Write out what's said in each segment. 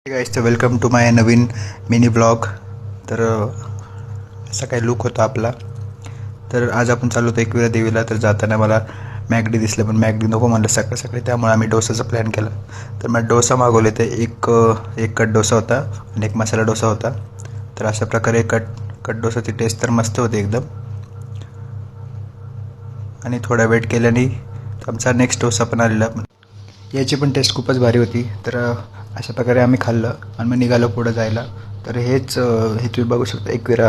Guys तर welcome to my नवीन mini blog. तर असा काही लुक होता आपला. तर आज आपण चाललो होतो एकविरा देवीला. तर जाताना मला मॅगडी दिसलं, पण मॅगडी नको म्हणलं सकाळी सकाळी, त्यामुळे आम्ही डोसाचा प्लॅन केला. तर मग डोसा मागवले. ते एक कट डोसा होता आणि एक मसाला डोसा होता. तर अशा प्रकारे कट डोसाची टेस्ट तर मस्त होती एकदम. आणि थोडा वेट केल्याने आमचा नेक्स्ट डोसा पण आलेला. याची पण टेस्ट खूपच भारी होती. तर अशा प्रकारे आम्ही खाल्लं आणि मग निघालो पुढं जायला. तर हे तुम्ही बघू शकता, एकविरा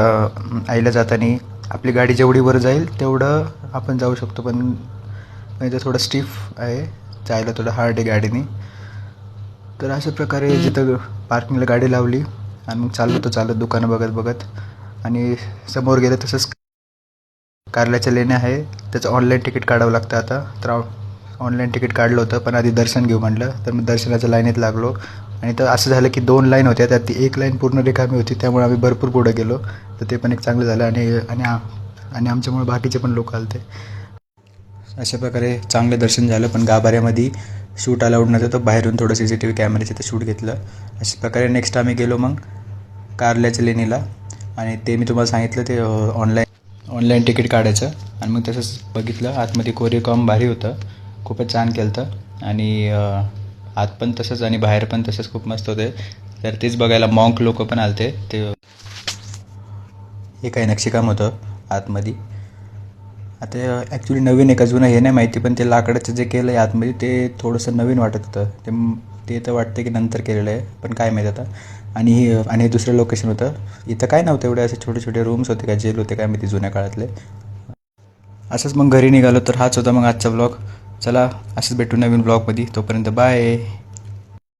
आईला जाताना आपली गाडी जेवढी वर जाईल तेवढं आपण जाऊ शकतो, पण इथं थोडं स्टिफ आहे, जायला थोडं हार्ड आहे गाडीने. तर अशा प्रकारे जिथं पार्किंगला गाडी लावली आणि मग चालत दुकानं बघत बघत. आणि समोर गेलं तसंच कारल्याच्या लेण्या आहे, त्याचं ऑनलाईन तिकीट काढावं लागतं आता. तर ऑनलाईन तिकीट काढलं होतं, पण आधी दर्शन घेऊ म्हटलं. तर मी दर्शनाच्या लाईनीत लागलो आणि तर असं झालं की 2 लाईन होत्या, त्यात ती एक लाईन पूर्ण रिकामी होती, त्यामुळे आम्ही भरपूर पुढे गेलो. तर ते पण एक चांगलं झालं. आणि आमच्यामुळे बाकीचे पण लोक आले. अशा प्रकारे चांगलं दर्शन झालं. पण गाभाऱ्यामध्ये शूट अलाउड नव्हतं, तर बाहेरून थोडं CCTV कॅमेऱ्याचे ते शूट घेतलं. अशा प्रकारे नेक्स्ट आम्ही गेलो मग कारल्याच्या लेणीला. आणि ते मी तुम्हाला सांगितलं ते ऑनलाईन तिकीट काढायचं. आणि मग तसंच बघितलं, आतमध्ये कोरिओकॉम भारी होतं, खूपच छान केलं होतं. आणि आत पण तसंच आणि बाहेर पण तसंच खूप मस्त होते. तर तेच बघायला मॉन्क लोक पण आले ते. हे काही नक्षीकाम होतं आतमध्ये. आता ॲक्च्युली नवीन आहे का जुनं हे नाही माहिती, पण ते लाकडाचं जे केलं आहे आतमध्ये ते थोडंसं नवीन वाटत होतं. ते तर वाटतं की नंतर केलेलं आहे, पण काय माहीत आता. आणि हे दुसरं लोकेशन होतं. इथं काय नव्हतं एवढे, असे छोटे छोटे रूम्स होते का जेल होते काय माहिती जुन्या काळातले. असंच मग घरी निघालो. तर हाच होता मग आजचा ब्लॉग. चला असंच भेटू नवीन ब्लॉगमध्ये. तोपर्यंत बाय.